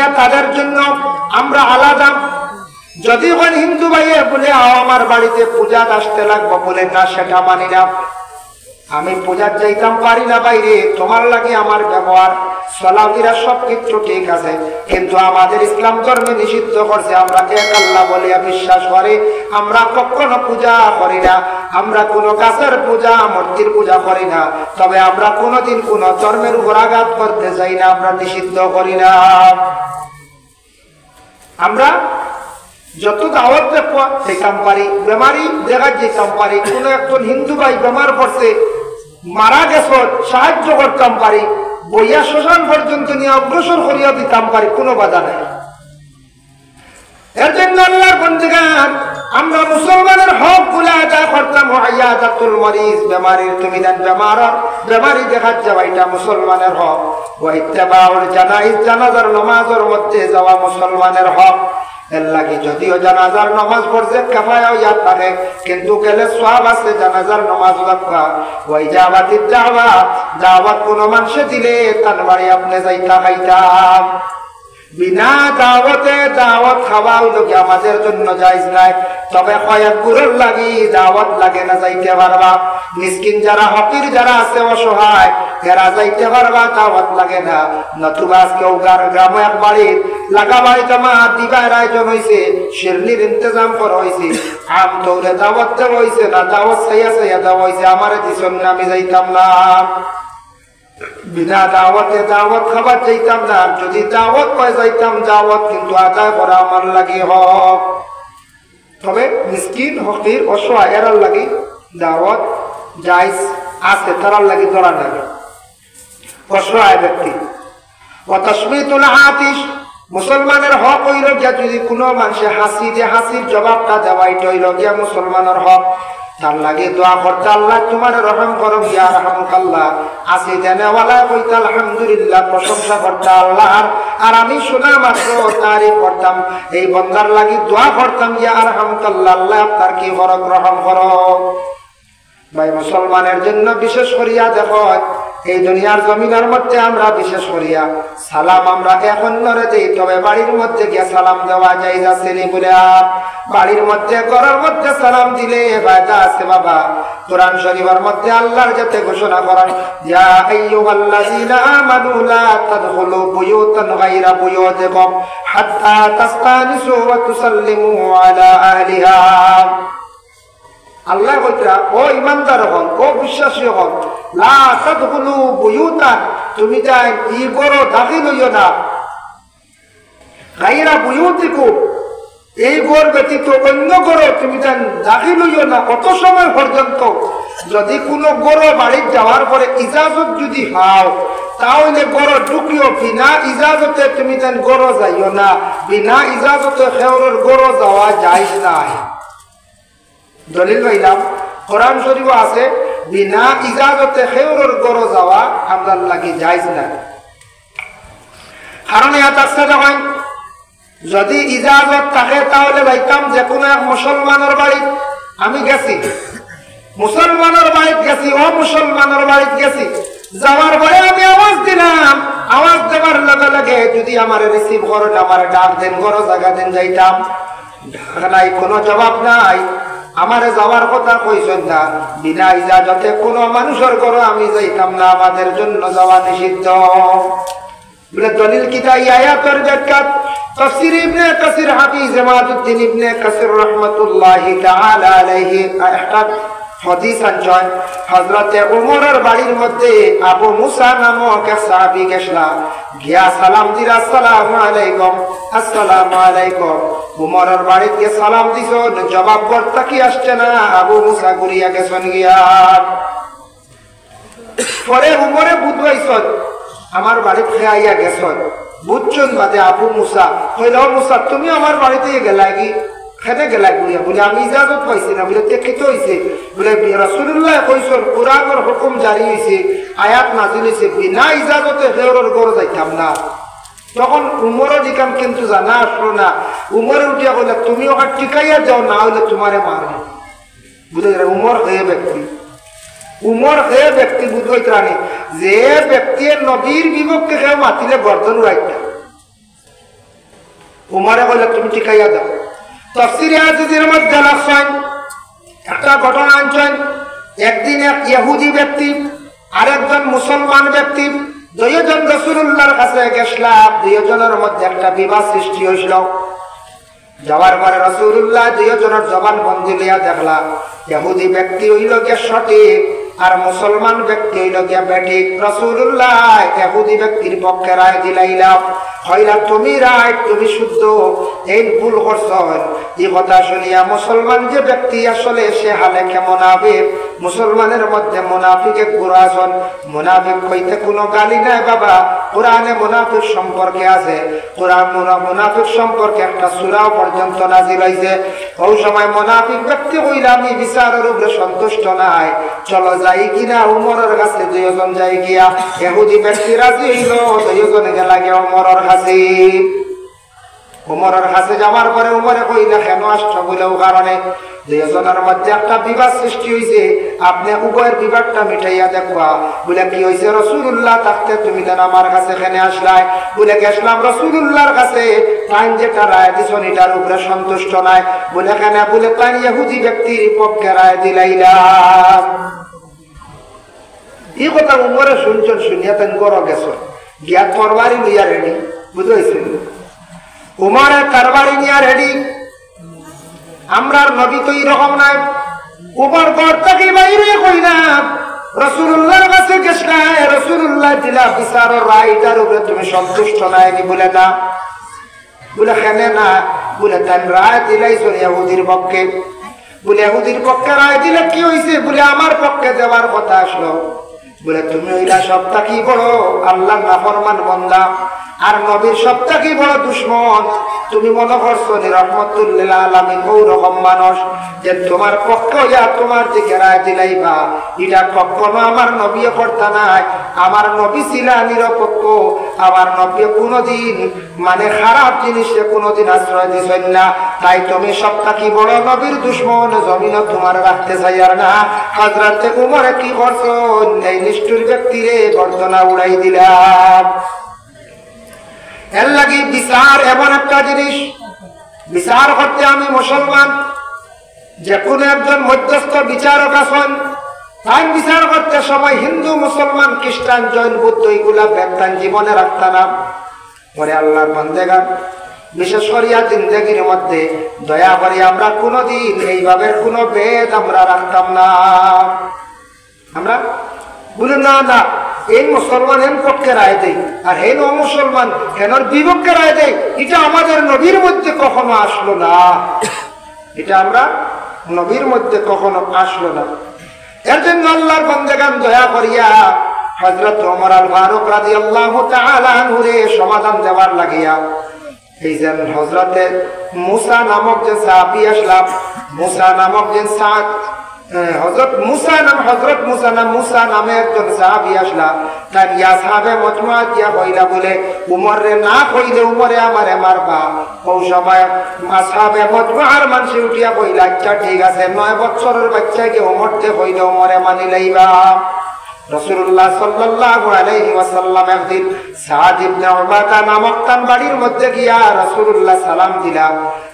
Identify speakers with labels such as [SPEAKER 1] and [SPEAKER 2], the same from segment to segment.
[SPEAKER 1] নিয়ে তাদের জন্য আমরা আলাদা। যদি কোন হিন্দু ভাইয়ে বলে আমার বাড়িতে পূজা আসতে লাগবো, বলে না সেটা মানি না, আমি পূজার যাইতাম পারি না বাইরে, তোমার লাগে আমার ব্যবহার সালাদিরা সবকিছু ঠিক আছে, কিন্তু আমাদের ইসলাম ধর্মে নিষিদ্ধ করছে আমরা এক আল্লাহ বলে বিশ্বাস করি, আমরা কখনো পূজা করি না, আমরা কোনো গাছের পূজা মূর্তির পূজা করি না, তবে আমরা কোনোদিন কোন ধর্মের উপর আঘাত করতে চাই না, আমরা নিষিদ্ধ করি না। আমরা যত দাওয়াত যেতাম পারি, বেমারি দেখা যেতাম পারি, কোন একজন হিন্দু ভাই বেমার পড়ছে মারা গেছ সাহায্য করতাম পারি, বইয়া শ্মশান পর্যন্ত নিয়ে অগ্রসর করিয়া দিতাম পারি, কোনো বাধা নাই। এর জন্য আল্লাহর বন্দেগান আমরা মুসলমানের হক গুলা আদায় করতাম। ওয়াইয়াদাতুল মরিজ, বেমারির তুমি দেন বেমারি দেখার যাওয়া এটা মুসলমানের হক। ওয়াইত্তিবাউল জানাইজ, জানাজার নামাজের মধ্যে যাওয়া মুসলমানের হক। এর লাগে যদিও জানাজার নামাজ পড়ছে কাফায়া ইয়াদ থাকে, কিন্তু গেলে সওয়াব আছে জানাজার নামাজ পড়া। ওই জাবাতির দাওয়াত কোন মানুষে দিলে তার বাড়ি আপনি যাইতা খাইতাম, বিনা দাওয়াতে দাওয়াত খাওয়া হইলো কি আমাদের জন্য জায়েজ নাই, তবে কয়েক গুরুর লাগি দাওয়াত লাগে না, যাইতে পারবা। মিসকিন যারা হকির যারা আছে অসহায় এরা যাইতে পারবা, দাওয়াত লাগে না। নতুবা আজকে গ্রামে এক বাড়ির লাগা বাড়িতে মা দিবার আয়োজন হয়েছে, শিরনির ইন্তজাম করা হয়েছে, আম দৌড়ে দাওয়াত দেওয়া হয়েছে না, দাওয়াত চাইয়া চাইয়া দেওয়া হয়েছে, আমার দিছন না, আমি যাইতাম না। বিনা দাওয়াতে দাওয়াত খাবার যাইতাম না, যদি দাওয়াত পাই যাইতাম, দাওয়াত কিন্তু আদায় করা আমার লাগে হক। তবে মিসকিন হকির অসহায় এরার লাগে দাওয়াত জায়েজ আছে, তারার লাগে ধরা লাগে অসহায় ব্যক্তি। ওয়াতাশমিতুল আতিশ, মুসলমানের হক হইল গিয়া যদি কোনো মানুষে হাসি যে হাসির জবাবটা দেওয়া, এটা হইল গিয়া মুসলমানের হক। তার লাগে দোয়া করতে আল্লাহ তোমার রহম করো, ইয়া রাহমাকাল্লাহ। আসি দেনেওয়ালা কইতে আলহামদুলিল্লাহ, প্রশংসা করতে আল্লাহর, আর আমি শোনা মাত্র তারিফ করতাম, এই বন্দার লাগি দোয়া করতাম, ইয়া রাহমাকাল্লাহ, আল্লাহ আপনার কি ফরক রহম করো। ভাই মুসলমানের জন্য বিশেষ করিয়া দেখো এই দুনিয়ার জমিনের মধ্যে আমরা বিশেষ করিয়া সালাম আমরা এখন নরে দেই, তবে বাড়ির মধ্যে গিয়ে সালাম দেওয়া যায় যাচ্ছে নি বলে, বাড়ির মধ্যে ঘরের মধ্যে সালাম দিলে ফায়দা আছে বাবা। কোরআন শরীফের মধ্যে আল্লাহর যাতে ঘোষণা করেন, ইয়া আইয়ুহাল্লাযীনা আমানু লা তাদখুলু বুয়ুতান গায়রা বুয়ুতিকুম হাত্তা তাস্তানিসু ওয়া তুসাল্লিমু আলা আহলিহা। আল্লাহ কইরা ও ইমানদার হন, ও বিশ্বাসী হন, লা তাদখুলু বুয়ুতান, তুমি যাই ই ঘর দাখিল হইও না, গায়রা বুয়ুতিকুম, এই ঘর ব্যতীত অন্য ঘরে তুমি যান দাখিল হইও না। কত সময় পর্যন্ত? যদি কোনো ঘর বাড়ি যাওয়ার পরে ইজাজত যদি হাও, তাহলে ঘর ঢুকিও, বিনা ইজাজতে তুমি যান ঘর যাইও না, বিনা ইজাজতে খেওরের ঘর যাওয়া জায়েজ নাই। দলিল পাইলাম কোরআন শরীফ আছে, বিনা ইজাজতে খেওরের ঘর যাওয়া আপনার লাগে জায়েজ নাই। কারণ ইয়াত আছে যখন যদি ইজাজত থাকে তাহলে যাইতাম যে কোনো এক মুসলমানের বাড়ি। আমি গেছি মুসলমানের বাড়িতে গেছি, ও মুসলমানের বাড়িতে গেছি, যাওয়ার পরে আমি আওয়াজ দিলাম, আওয়াজ দেওয়ার লগে লগে যদি আমার রিসিভ করেন, আমার ডাক দেন, ঘর জায়গা দেন, যাইতাম। ডাক নাই, কোনো জবাব নাই, আমারে যাওয়ার কথা কইছেন না, বিনা ইজাজতে কোনো মানুষের ঘর আমি যাইতাম না, আমাদের জন্য যাওয়া নিষিদ্ধ। বলে দলিল কিতা? এই আয়াতের ব্যাখ্যা তাফসীর ইবনে কাসির, হাফিজ জামালউদ্দিন ইবনে কাসির রাহমাতুল্লাহি তাআলা আলাইহি একটা হাদিস আনছেন। হযরতে ওমরের বাড়ির মধ্যে আবু মুসা নামক এক সাহাবী গেছলা, গিয়া সালাম দিরা, আসসালামু আলাইকুম, আসসালামু আলাইকুম। ওমরের বাড়িতে গিয়ে সালাম দিছো, জবাব করতে কি আসছে না, আবু মুসা ঘুরিয়া গেছেন গিয়া। পরে ওমরে বুঝাইছেন, আমার বাড়িতে আইয়া গেছেন, বুঝছেন বাদে আবু মুসা কইল, মুসা তুমি আমার বাড়িতে গেলা কি? খেতে গেলা গুলিয়া? বলে আমি ইজাজত পাইছি না। বলে খেতে হয়েছে? বলে রাসূলুল্লাহ কইছেন, কোরআনের হুকুম জারি হয়েছে, আয়াত নাযিল হয়েছে, বিনা ইজাজতে খেওরের ঘর যাইতাম না। তখন উমরও দিকাম কিন্তু জানা আসলো না। উমরে উঠিয়া কইলে, তুমি ওকে টিকাইয়া যাও, না হইলে তোমারে মারবে। বুঝে উমর হয়ে ব্যক্তি, উমর হে ব্যক্তি বুঝাইতে যে ব্যক্তি নবীর বিপক্ষে কেউ মাতিলে গর্দন উড়াইতা, উমরে কইল তুমি টিকাইয়া দাও। তাফসীরে আজিজের মধ্যে লেখছেন একটা ঘটনা আনছেন, একদিন এক ইহুদি ব্যক্তি আরেকজন মুসলমান ব্যক্তি দুইজন রাসূলুল্লাহর কাছে গেছলাম, দুইজনের মধ্যে একটা বিবাদ সৃষ্টি হইল। যাওয়ার পরে রাসূলুল্লাহ দুইজনের জবানবন্দি লিয়া দেখলা ইহুদি ব্যক্তি হইল গিয়া সঠিক আর মুসলমান ব্যক্তি হইল গিয়া বেঠিক। রাসূলুল্লাহ ইহুদি ব্যক্তির পক্ষে রায় দিলাইলা, হইলা তুমি রায়, তুমি শুদ্ধ, এই ভুল করছ। এই কথা শুনিয়া মুসলমান যে ব্যক্তি আসলে সে হালে কেমন হবে, মুসলমানের মধ্যে মুনাফিকে গুরাজন, মুনাফিক হইতে কোনো গালি নাই বাবা। কোরআনে মুনাফিক সম্পর্কে আছে, কোরআন মুনাফিক সম্পর্কে একটা সূরা পর্যন্ত নাযিল হইছে। ওই সময় মুনাফিক ব্যক্তি হইলা আমি বিচারের উপরে সন্তুষ্ট নাই, চলো যাই কিনা উমরের কাছে। দুইজন যাই গিয়া ইহুদি ব্যক্তি রাজি হইল, দুইজন গেলা গিয়া উমরের কাছে। উমরের কাছে যাওয়ার পরে উমরে কইলা কেন আসছ, বলেও কারণে দুইজনের মধ্যে একটা বিবাদ সৃষ্টি হয়েছে, আপনি উভয়ের বিবাদটা মিটাইয়া দেখবা। বলে কি হয়েছে? রাসূলুল্লাহ থাকতে তুমি যেন আমার কাছে এখানে আসলাই। বলে গেছিলাম রাসূলুল্লাহর কাছে, তাই যেটা রায় দিছেন এটার উপরে সন্তুষ্ট নাই। বলে কেন? বলে তাই ইহুদি ব্যক্তির পক্ষে রায় দিলাইলাম। এই কথা উমরে শুনছেন, শুনিয়া তেন গড় গেছেন গিয়া তরবারি লইয়া রেডি, বুঝেছেন? উমরে তরবারি নিয়া রেডি। আমরার নবী তো এরকম নাই, উপর ঘর থেকে বাইরে কই না রাসূলুল্লাহর কাছে গেছলা, রাসূলুল্লাহ দিলা বিচারের রায়টার উপরে তুমি সন্তুষ্ট নাই কি? বলে না। বলে কেন না? বলে তাই রায় দিলাইছেন ইহুদির পক্ষে। বলে ইহুদির পক্ষে রায় দিলে কি হয়েছে? বলে আমার পক্ষে দেওয়ার কথা আসলো। বলে তুমি হইলা সবটা কি বড় আল্লাহর নাফরমান বান্দা আর নবীর সবটা কি বড় দুশমন। তুমি মনে করছো রহমতুল লিল আলামিন ওরকম মানুষ যে তোমার পক্ষ হইয়া তোমার দিকে রায় দিলাইবা? এটা কখনো আমার নবী করতা নাই। আমার নবী ছিলা নিরপেক্ষ, আমার নবী কোনোদিন মানে খারাপ জিনিসে কোনোদিন আশ্রয় দিছেন না। তাই তুমি সবটা কি বড় নবীর দুশমন, জমিন তোমার রাখতে চাইয়ার না। হযরত উমরে কি করছো? এই নিষ্ঠুর ব্যক্তিরে গর্দনা উড়াই দিলাম। এর লাগি বিচার এমন একটা জিনিস, বিচার করতে আমি মুসলমান, যে কোনো একজন মধ্যস্থ বিচারক আছেন, তাই বিচার করতে সময় হিন্দু মুসলমান খ্রিস্টান জৈন বৌদ্ধ এগুলা ব্যক্তান জীবনে রাখতাম। পরে আল্লাহর বান্দেগান বিশেষ করিয়া জিন্দেগির মধ্যে দয়া করে আমরা কোনোদিন এইভাবে কোনো ভেদ আমরা রাখতাম না। আমরা বলি না না এই মুসলমান এর পক্ষে রায় দেয় আর হেন অমুসলমান হেনর বিপক্ষে রায় দেয়, এটা আমাদের নবীর মধ্যে কখনো আসলো না। এটা আমরা নবীর মধ্যে কখনো আসলো না। এর জন্য আল্লাহর বান্দাগান দয়া করিয়া হযরত ওমর আল ফারুক রাদিয়াল্লাহু তাআলা আনহুরে সমাধান দেওয়ার লাগিয়া এই যে হযরতে মুসা নামক যে সাহাবী আসলাম, মুসা নামক যে হযরত মুসা নামে একজন সাহাবী আসলা, তার ইয়া সাহাবে মজমুআ দিয়া কইলা বলে উমরে না কইলে উমরে আমারে মারবা। ওই সময় সাহাবে মজমুআর মানুষ উঠিয়া কইলা আচ্ছা ঠিক আছে, 9 বছরের বাচ্চাকে উমরতে কইলে উমরে মানি লইবা। রাসূলুল্লাহ সাল্লাল্লাহু আলাইহি ওয়াসাল্লাম একদিন সাদ ইবনে উবাদা নামক তার বাড়ির মধ্যে গিয়া রাসূলুল্লাহ সালাম দিলা,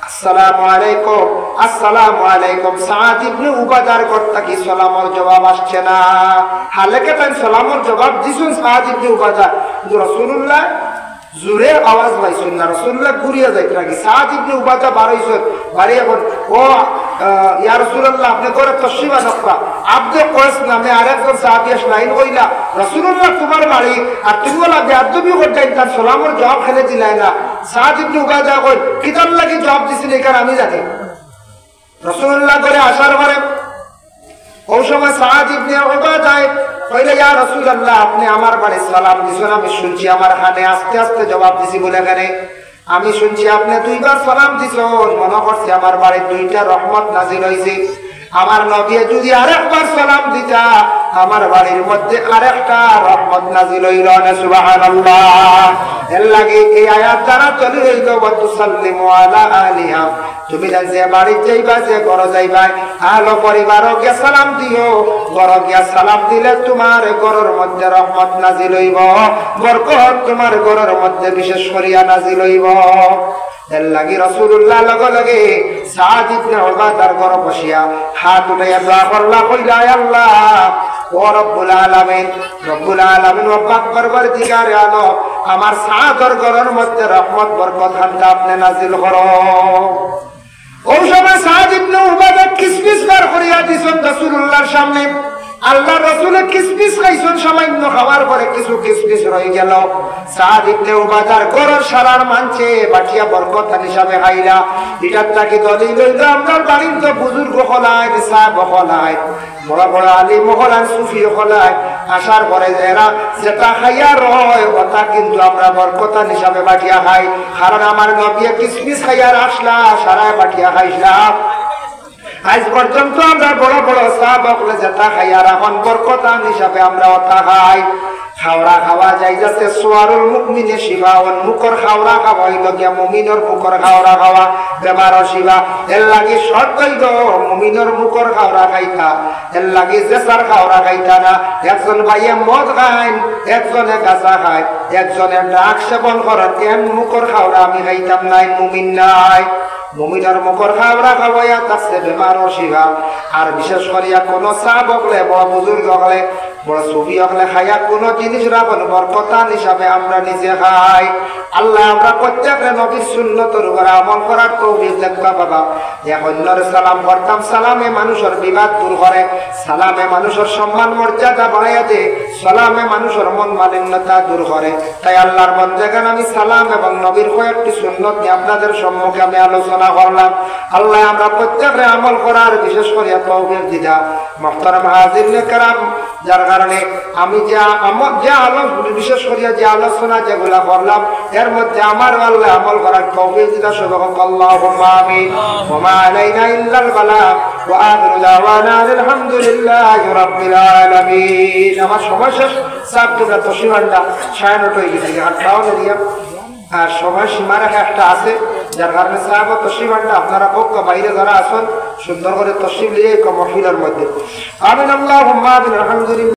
[SPEAKER 1] আসসালামু আলাইকুম। আসসালামু আলাইকুম। সাদ ইবনে উবাদার কর্তা কি সালামের জবাব আসছে না। হালেকে তাই সালামের জবাব দিছেন সাদ ইবনে উবাদা, কিন্তু রাসূলুল্লাহ জোরে আওয়াজ পাইছেন না। রাসূলুল্লাহ ঘুরিয়া যাইতে লাগি। সাদ ইবনে উবাদা বাড়াইছেন, বাড়ি এখন ও ইয়া রাসূলুল্লাহ আপনি করে তশরিফা নকরা আব্দে কয়েস নামে আরেকজন সাহাবী আসলাইন কইলা রাসূলুল্লাহ তোমার বাড়ি আর তুমি বলা বেয়াদবি করতেন, তার সালামের জবাব ফেলে দিলাই না। সাদ ইবনে উবাদা কই কিতাব লাগি জবাব দিছেন এখানে আমি জানি। রাসূলুল্লাহ করে আসার পরে ওই সময় সাদ ইবনে উবাদা কইলে ইয়া রাসূলুল্লাহ আপনি আমার বাড়ি সালাম দিছেন, আমি শুনছি আমার কানে আস্তে আস্তে জবাব দিছি বলে কেনে আমি শুনছি আপনি 2 বার সালাম দিছেন, মনে করছি আমার বাড়ি 2টা রহমত নাজিল হইছে। আমার নবী যদি আরেকবার সালাম দিতা আমার বাড়ির মধ্যে আরেকটা রহমত নাজিল হইল না। সুবহানাল্লাহ। এর লাগি এই আয়াত দ্বারা চলে হইল ওয়া তুসাল্লিমু আলা আলিহা, তুমি যে বাড়ি যাইবা যে ঘর যাইবা আলো পরিবারকে সালাম দিও। ঘরকে সালাম দিলে তোমার ঘরের মধ্যে রহমত নাজিল হইব, বরকত তোমার ঘরের মধ্যে বিশেষ করিয়া নাজিল হইব। এর লাগি রাসূলুল্লাহ লগে লগে সাদ ইবনে উবাদার ঘর বসিয়া হাত উঠাইয়া দোয়া করলা, কইলা আল্লাহ ও রব্বুল আলামিন, রব্বুল আলামিন ও পাক পরবর্তীকার আলম, আমার সাদর ঘরের মধ্যে রহমত বরকত হামদা আপনি নাজিল করো। ওই সময় সাদ ইবনে উবাদা কিসমিস বার করিয়া দিছেন রাসূলুল্লাহর সামনে। আল্লাহ রাসূলে কিসমিস খাইছেন, সামান্য খাওয়ার পরে কিছু কিসমিস রয়ে গেল। সাদ ইবনে উবাদার ঘরের সারার মানছে বাটিয়া বরকত হিসাবে খাইলা। এটার তাকে দলিল হইল আপনার বাড়ির তো বুজুর্গ হলায়, সাহেব হলায়, বড় বড় আলিম হলায়, সুফি হলায়, আসার পরে এরা যেটা খাইয়া রয় ওটা কিন্তু আমরা বরকত হিসাবে বাটিয়া খাই। কারণ আমার নবী কিসমিস খাইয়া আসলা সারায় বাটিয়া খাইছিলাম। আজ পর্যন্ত আমরা বড় বড় সাহাবা যেটা খাই আর এখন বরকতান হিসাবে আমরা ওটা খাই। খাওয়া খাওয়া যাই যাচ্ছে সোয়ারুল মুমিনে শিফাউন, মুখর খাওয়া খাওয়া হইল গিয়া মুমিনের মুখর খাওয়া খাওয়া বেমারও শিবা। এর লাগি শর্ত হইল মুমিনের মুখর খাওয়া খাইতা, এর লাগি জেসার খাওয়া খাইতা না। একজন ভাইয়ে মদ খায়, একজনে গাঁজা খায়, একজনে ড্রাগ সেবন করেন, এম মুখর খাওয়া আমি খাইতাম নাই, মুমিন নাই। মুমিনের মুখর খাওয়া খাওয়াইয়া তাছে বেমারও শিবা। আর বিশেষ করিয়া কোন সাহাব হলে, বড় বুজুর্গ হলে, বড় সুফি হলে খাইয়া কোন জিনিস রাখুন বরকতান হিসাবে আমরা নিজে খাই। আল্লাহ আমরা প্রত্যেকে নবীর সুন্নতের উপর আমল করার তৌফিক দেখবা বাবা। এক অন্যের সালাম করতাম, সালামে মানুষের বিবাদ দূর করে, সালামে মানুষের সম্মান মর্যাদা বাড়াইয়া দে, সালামে মানুষের মন মালিন্যতা দূর করে। তাই আল্লাহর বন্দেগান আমি সালাম এবং নবীর কয়েকটি সুন্নত নিয়ে আপনাদের সম্মুখে আমি আলোচনা করলাম। আল্লাহ আমরা প্রত্যেকে আমল করার বিশেষ করে তৌফিক দিদা। মুহতারাম হাজিরিনে কেরাম, যার কারণে আমি বিশেষ করিয়া যে আলোচনা যেগুলা করলাম এর মধ্যে আমার আল্লাহ আমল করার তৌফিক দিদা। সুবহানাল্লাহ, আল্লাহুম্মা আমিন। ওয়া মা আলাইনা ইল্লাল বালাগ ওয়া আখিরু দাওয়ানা আলহামদুলিল্লাহি রাব্বিল আলামিন। আমার সময় শেষ, সাবটুকা তসিমান্ডা ছায়ানট হয়ে গেছে, আটটাও দিয়া আর সময় সীমা রেখা একটা আছে, যার কারণে সাহেব তসিমান্ডা আপনারা পক্ষ বাইরে যারা আসুন সুন্দর করে তসিম লিয়ে মহফিলের মধ্যে। আমিন, আল্লাহুম্মা আমিন, আলহামদুলিল্লাহ।